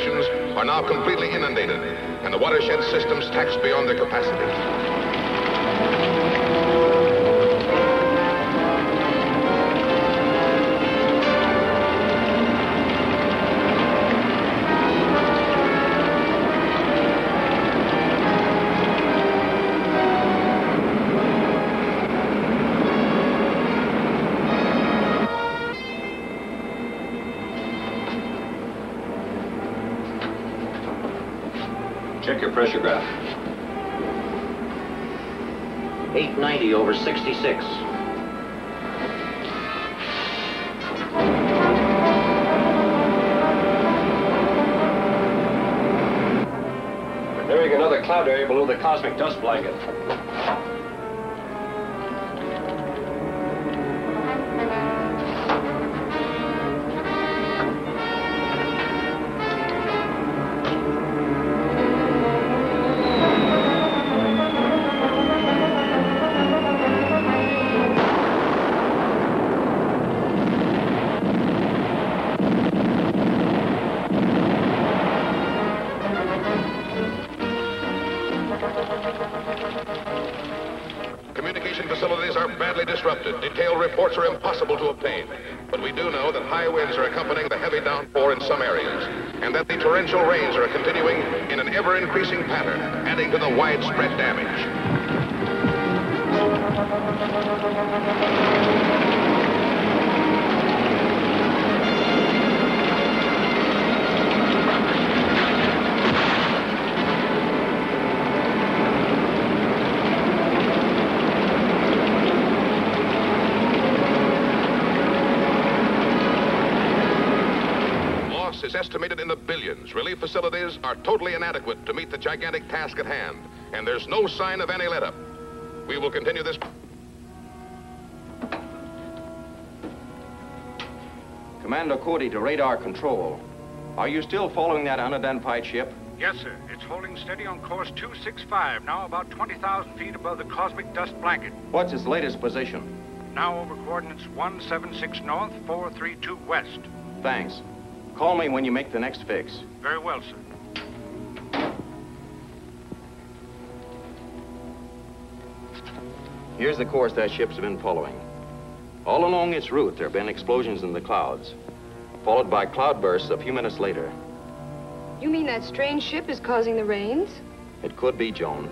sections are now completely inundated, and the watershed systems taxed beyond their capacity. Check your pressure graph. 890 over 66. We're nearing another cloud area below the cosmic dust blanket. Disrupted. Detailed reports are impossible to obtain. But we do know that high winds are accompanying the heavy downpour in some areas, and that the torrential rains are continuing in an ever-increasing pattern, adding to the widespread damage. Is estimated in the billions. Relief facilities are totally inadequate to meet the gigantic task at hand, and there's no sign of any let-up. We will continue this. Commando Cody to radar control. Are you still following that unidentified ship? Yes, sir. It's holding steady on course 265, now about 20,000 feet above the cosmic dust blanket. What's its latest position? Now over coordinates 176 north, 432 west. Thanks. Call me when you make the next fix. Very well, sir. Here's the course that ship's been following. All along its route, there have been explosions in the clouds, followed by cloudbursts a few minutes later. You mean that strange ship is causing the rains? It could be, Joan.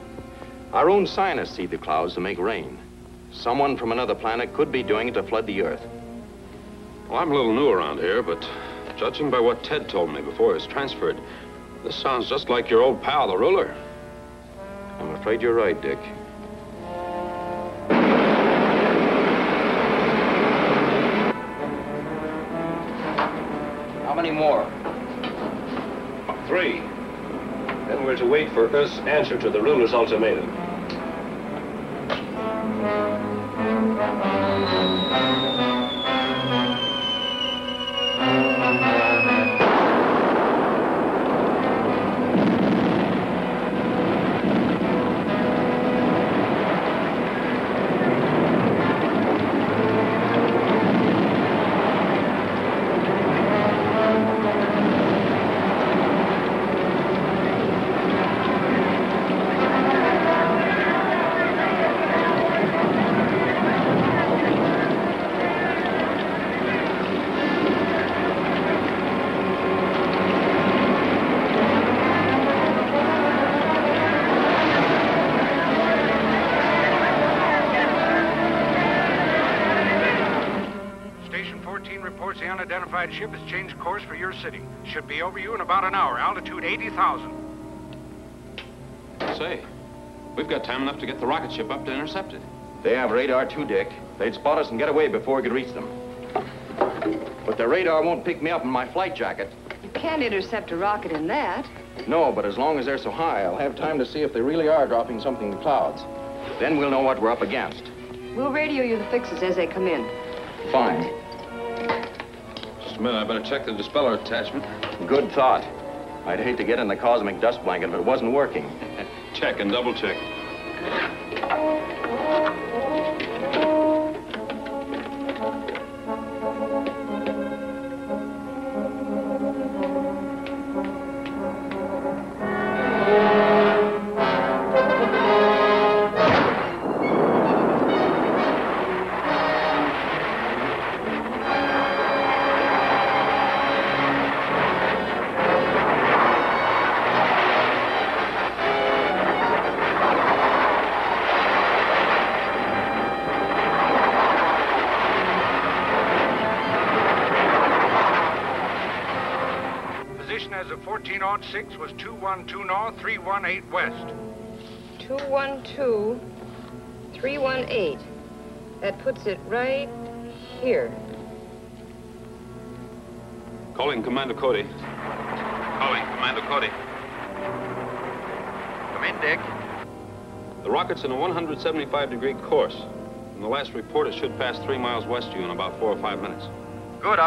Our own scientists see the clouds to make rain. Someone from another planet could be doing it to flood the Earth. Well, I'm a little new around here, but judging by what Ted told me before he was transferred, this sounds just like your old pal, the ruler. I'm afraid you're right, Dick. How many more? 3. Then we're to wait for Earth's answer to the ruler's ultimatum. Unidentified ship has changed course for your city. Should be over you in about an hour. Altitude 80,000. Say, we've got time enough to get the rocket ship up to intercept it. They have radar too, Dick. They'd spot us and get away before we could reach them. But the radar won't pick me up in my flight jacket. You can't intercept a rocket in that. No, but as long as they're so high, I'll have time to see if they really are dropping something in the clouds. Then we'll know what we're up against. We'll radio you the fixes as they come in. Fine. Just a minute, I better check the dispeller attachment. Good thought. I'd hate to get in the cosmic dust blanket if it wasn't working. Check and double check. As of 1406 was 212 north, 318 west. 212, 318. That puts it right here. Calling Commando Cody. Calling Commando Cody. Come in, Dick. The rocket's in a 175-degree course. From the last report, it should pass 3 miles west of you in about 4 or 5 minutes. Good.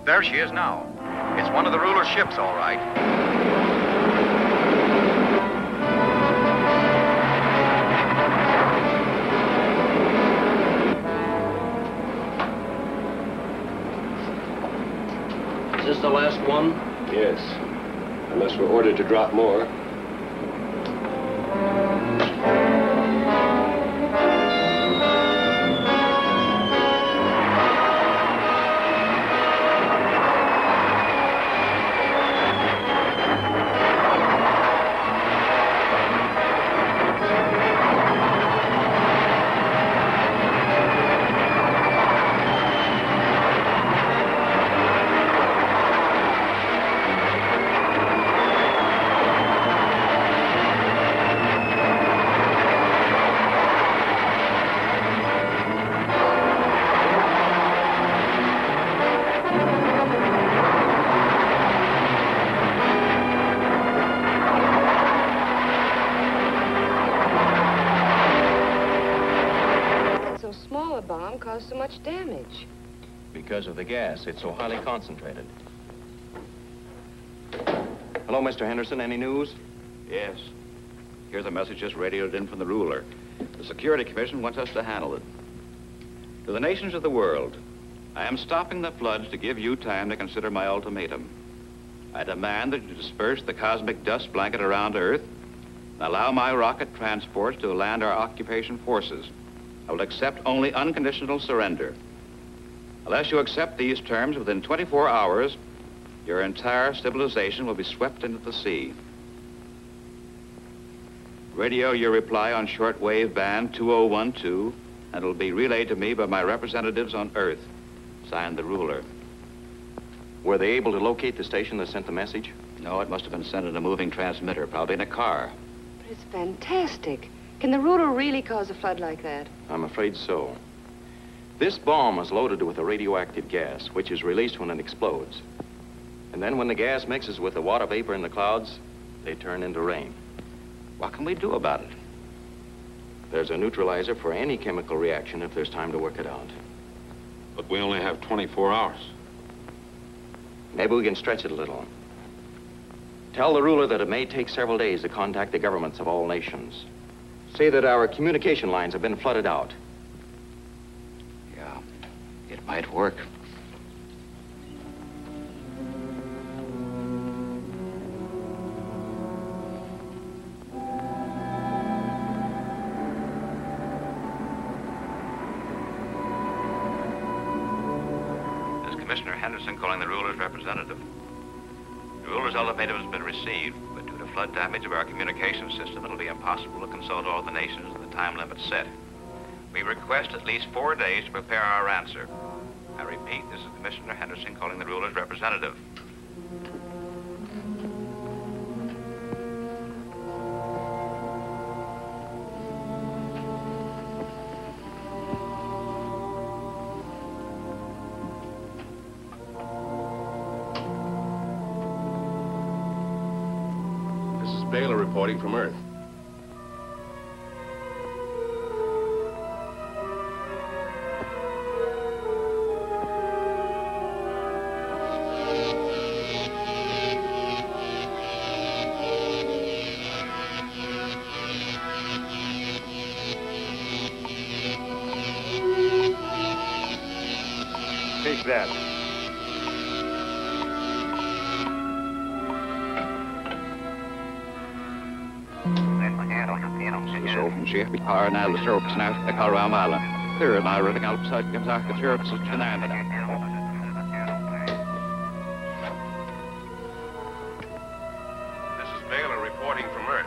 There she is now. It's one of the ruler's ships, all right. Is this the last one? Yes, unless we're ordered to drop more. Caused so much damage? Because of the gas. It's so highly concentrated. Hello, Mr. Henderson. Any news? Yes. Here's a message just radioed in from the ruler. The Security Commission wants us to handle it. To the nations of the world, I am stopping the floods to give you time to consider my ultimatum. I demand that you disperse the cosmic dust blanket around Earth and allow my rocket transports to land our occupation forces. I will accept only unconditional surrender. Unless you accept these terms within 24 hours, your entire civilization will be swept into the sea. Radio your reply on shortwave band 2012, and it will be relayed to me by my representatives on Earth. Signed, the ruler. Were they able to locate the station that sent the message? No, it must have been sent in a moving transmitter, probably in a car. But it's fantastic. Can the ruler really cause a flood like that? I'm afraid so. This bomb is loaded with a radioactive gas, which is released when it explodes. And then when the gas mixes with the water vapor in the clouds, they turn into rain. What can we do about it? There's a neutralizer for any chemical reaction if there's time to work it out. But we only have 24 hours. Maybe we can stretch it a little. Tell the ruler that it may take several days to contact the governments of all nations. Say that our communication lines have been flooded out. Yeah, it might work. This is Commissioner Henderson calling the ruler's representative. The ruler's ultimatum has been received, but due to flood damage of our communication system, it'll be impossible to consult all the nations in the time limit set. We request at least 4 days to prepare our answer. I repeat, this is Commissioner Henderson calling the ruler's representative. Baylor reporting from Earth. Take that. So, she have car and all the syrups and out the car around Island. Clear and I running outside comes out the syrups and I. This is Baylor reporting from Earth.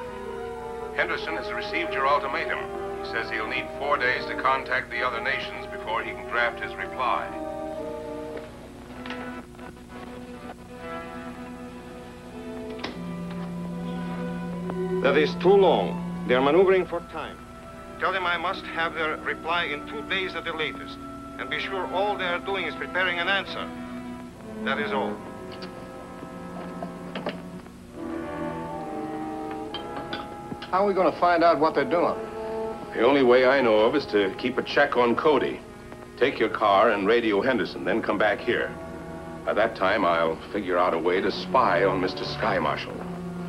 Henderson has received your ultimatum. He says he'll need 4 days to contact the other nations before he can draft his reply. That is too long. They're maneuvering for time. Tell them I must have their reply in 2 days at the latest. And be sure all they're doing is preparing an answer. That is all. How are we going to find out what they're doing? The only way I know of is to keep a check on Cody. Take your car and radio Henderson, then come back here. By that time, I'll figure out a way to spy on Mr. Sky Marshal.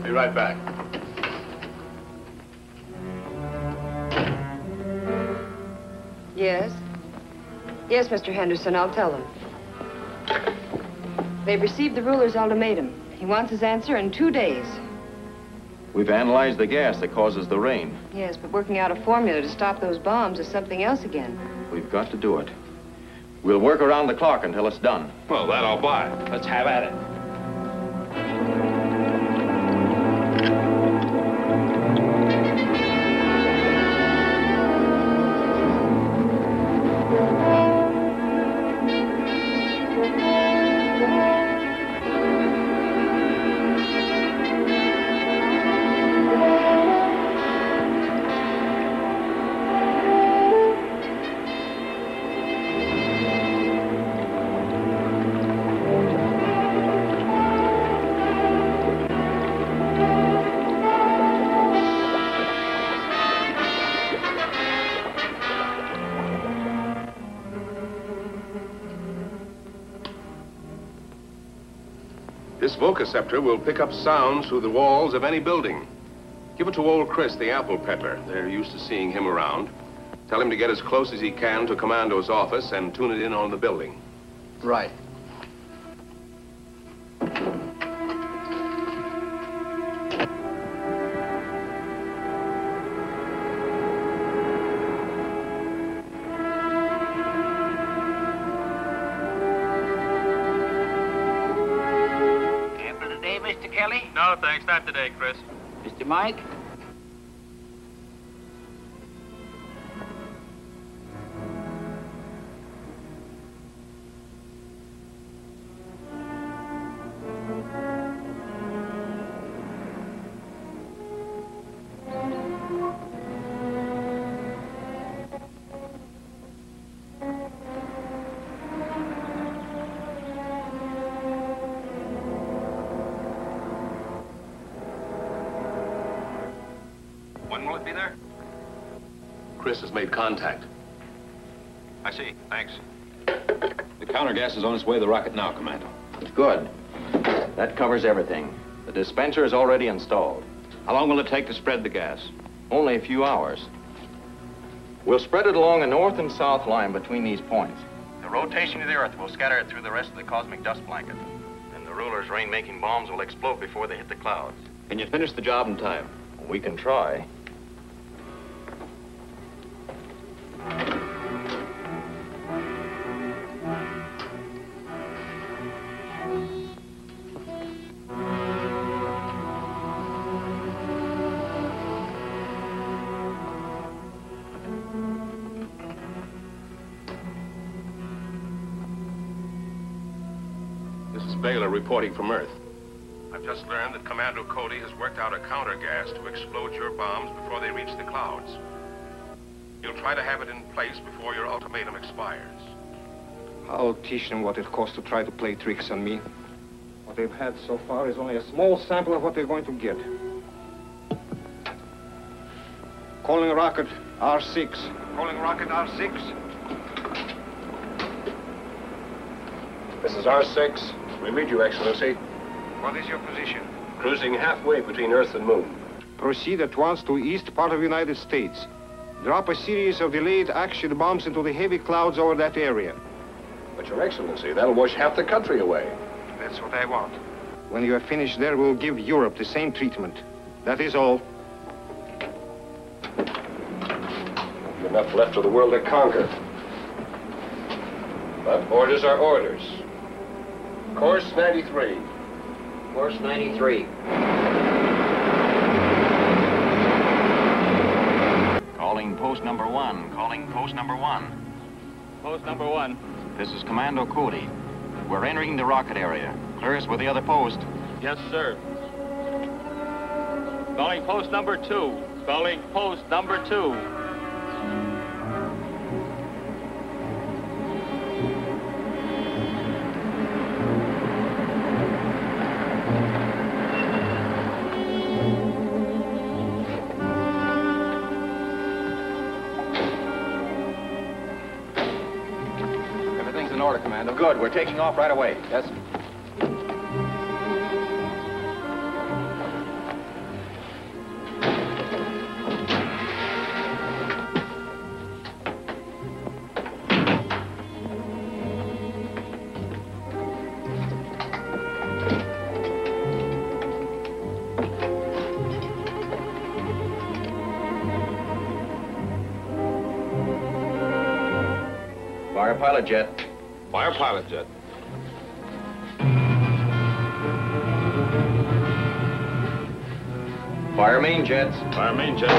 Be right back. Yes? Yes, Mr. Henderson, I'll tell them. They've received the ruler's ultimatum. He wants his answer in 2 days. We've analyzed the gas that causes the rain. Yes, but working out a formula to stop those bombs is something else again. We've got to do it. We'll work around the clock until it's done. Well, that I'll buy. Let's have at it. This vococeptor will pick up sounds through the walls of any building. Give it to old Chris, the apple peddler. They're used to seeing him around. Tell him to get as close as he can to Commando's office and tune it in on the building. Right. No, thanks. Not today, Chris. Mr. Mike? When will it be there? Chris has made contact. I see. Thanks. The counter-gas is on its way to the rocket now, Commando. Good. That covers everything. The dispenser is already installed. How long will it take to spread the gas? Only a few hours. We'll spread it along a north and south line between these points. The rotation of the Earth will scatter it through the rest of the cosmic dust blanket. Then the ruler's rain-making bombs will explode before they hit the clouds. Can you finish the job in time? We can try. Baylor reporting from Earth. I've just learned that Commando Cody has worked out a counter-gas to explode your bombs before they reach the clouds. You'll try to have it in place before your ultimatum expires. I'll teach them what it costs to try to play tricks on me. What they've had so far is only a small sample of what they're going to get. Calling rocket R6. Calling rocket R6. This is R6. We read you, Excellency. What is your position? Cruising halfway between Earth and Moon. Proceed at once to east part of the United States. Drop a series of delayed action bombs into the heavy clouds over that area. But, Your Excellency, that'll wash half the country away. That's what I want. When you are finished there, we'll give Europe the same treatment. That is all. Enough left of the world to conquer. But orders are orders. Course 93. Course 93. Calling post number 1. Calling post number 1. Post number 1. This is Commando Cody. We're entering the rocket area. Clear us with the other post. Yes, sir. Calling post number 2. Calling post number 2. Everything's in order, Commando. Good. We're taking off right away. Yes, sir. Fire pilot jet. Fire pilot jet. Fire main jets. Fire main jet.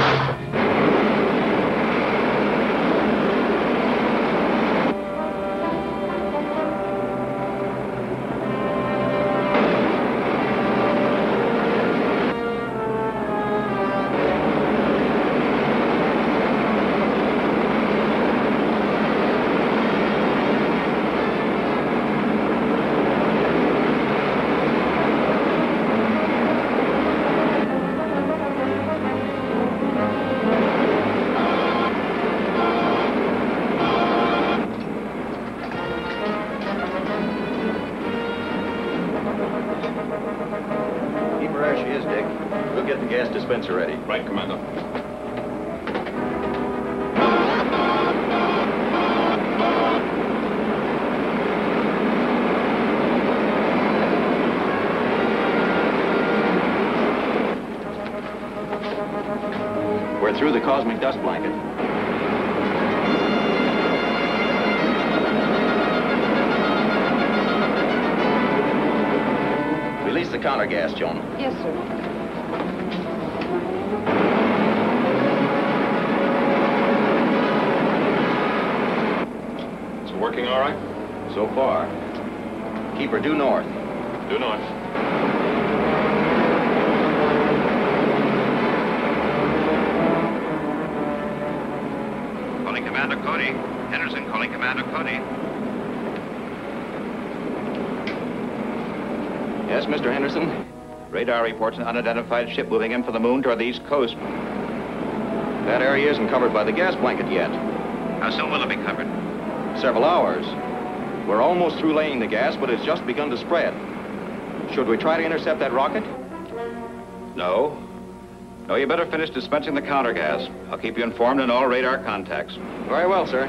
Dispenser ready. Right, Commando. We're through the cosmic dust blanket. Release the counter gas, Joan. Yes, sir. Working all right? So far. Keep her due north. Due north. Calling Commander Cody. Henderson calling Commander Cody. Yes, Mr. Henderson? Radar reports an unidentified ship moving in from the moon toward the east coast. That area isn't covered by the gas blanket yet. How soon will it be covered? Several hours. We're almost through laying the gas, but it's just begun to spread. Should we try to intercept that rocket? No. No, you better finish dispensing the counter gas. I'll keep you informed on all radar contacts. Very well, sir.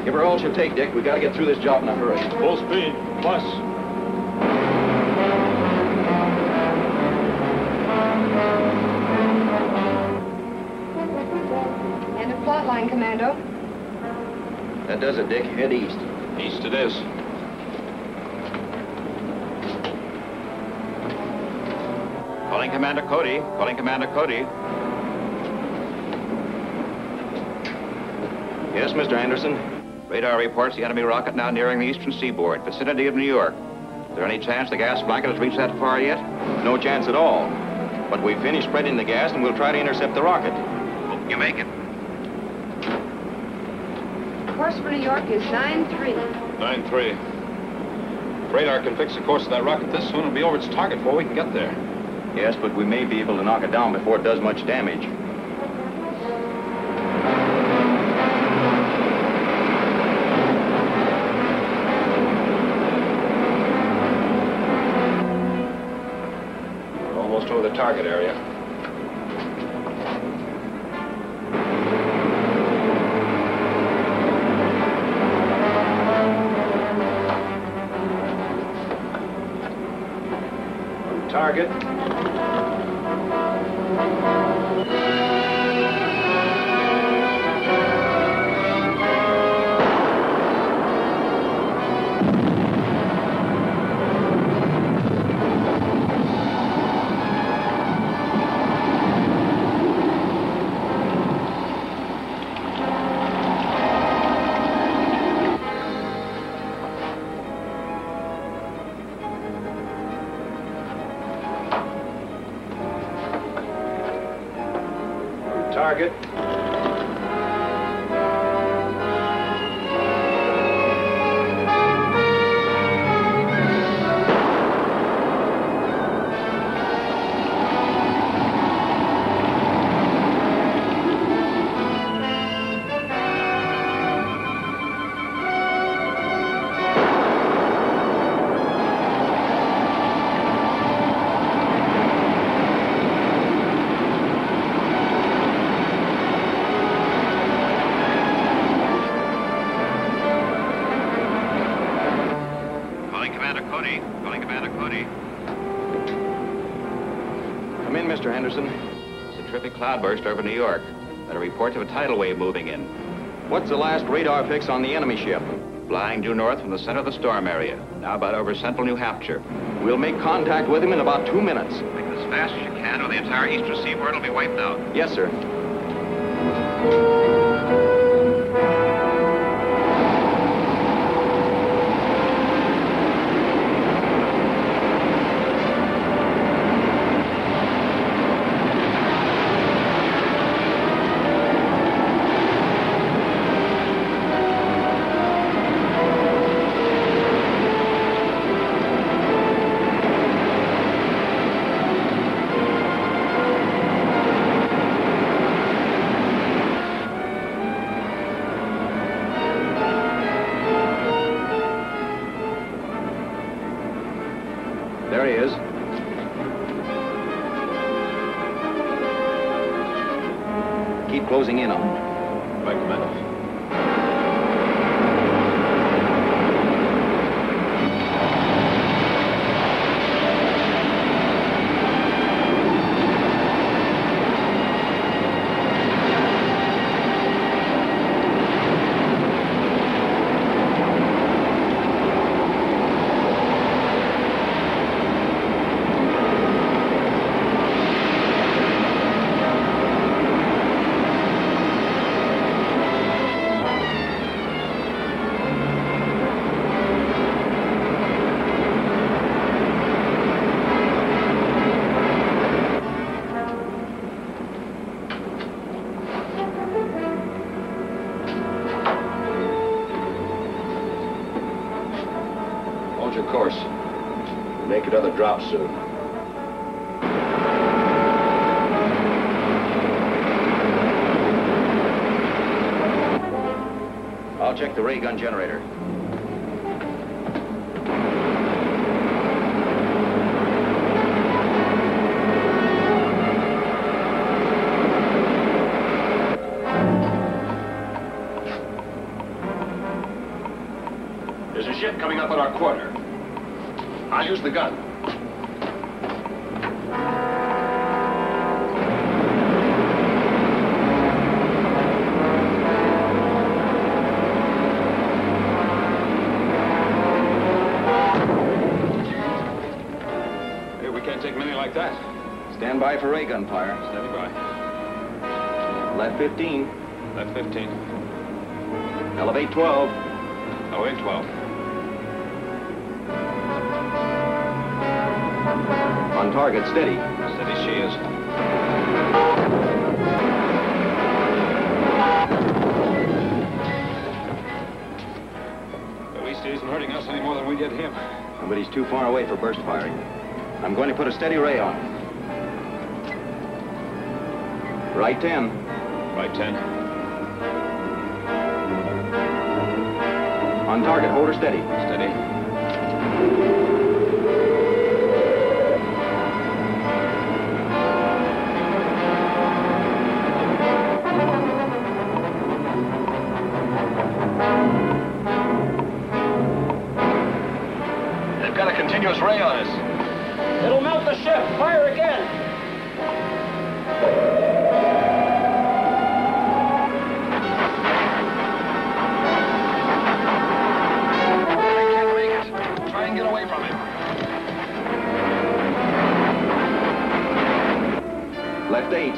Give her all she'll take, Dick. We gotta get through this job in a hurry. Full speed. Plus. End of plot line, Commando. That does it, Dick. Head east. East it is. Calling Commander Cody. Calling Commander Cody. Yes, Mr. Anderson? Radar reports the enemy rocket now nearing the eastern seaboard, vicinity of New York. Is there any chance the gas blanket has reached that far yet? No chance at all. But we've finished spreading the gas, and we'll try to intercept the rocket. Hope you make it. Course for New York is 9-3. 9-3. If radar can fix the course of that rocket this soon, it'll be over its target before we can get there. Yes, but we may be able to knock it down before it does much damage. We're almost over the target area. Target. target. Mr. Henderson. It's a terrific cloudburst over New York. There are reports of a tidal wave moving in. What's the last radar fix on the enemy ship? Flying due north from the center of the storm area, now about over central New Hampshire. We'll make contact with him in about 2 minutes. Make it as fast as you can, or the entire eastern seaboard will be wiped out. Yes, sir. There he is. Keep closing in on him. Right, Commando. Your course. Make another drop soon. I'll check the ray gun generator. There's a ship coming up on our quarter. I'll use the gun. Hey, we can't take many like that. Stand by for ray gun fire. Steady by. Left 15. Left 15. Elevate 12. Elevate 12. On target, steady. Steady she is. At least he isn't hurting us any more than we did him. But he's too far away for burst firing. I'm going to put a steady ray on him. Right 10. Right 10. On target, hold her steady. Steady. They've got a continuous ray on us. It'll melt the ship. Fire again. Get away from him. Left 8.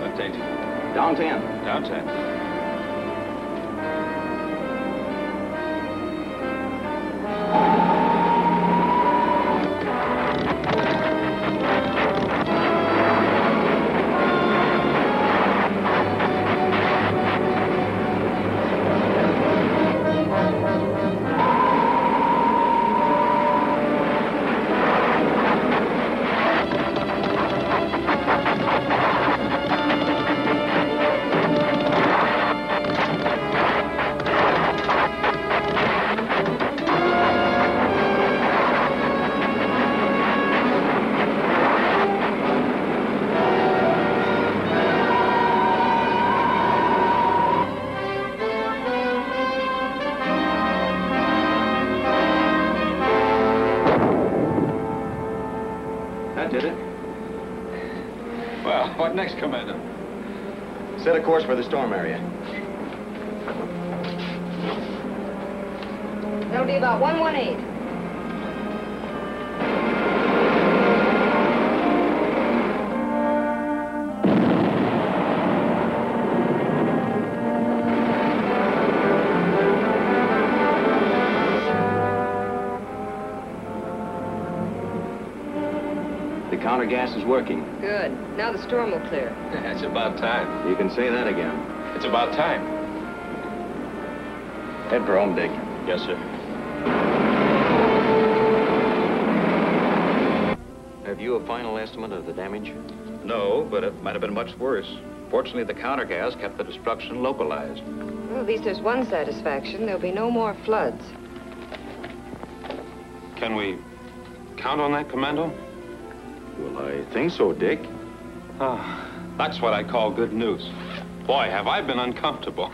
Left 8. Down 10. Down 10. Well, what next, Commander? Set a course for the storm area. That'll be about 118. The counter gas is working. Good. Now the storm will clear. It's about time. You can say that again. It's about time. Head for home, Dick. Yes, sir. Have you a final estimate of the damage? No, but it might have been much worse. Fortunately, the counter gas kept the destruction localized. Well, at least there's one satisfaction. There'll be no more floods. Can we count on that, Commando? Well, I think so, Dick. Ah, that's what I call good news. Boy, have I been uncomfortable.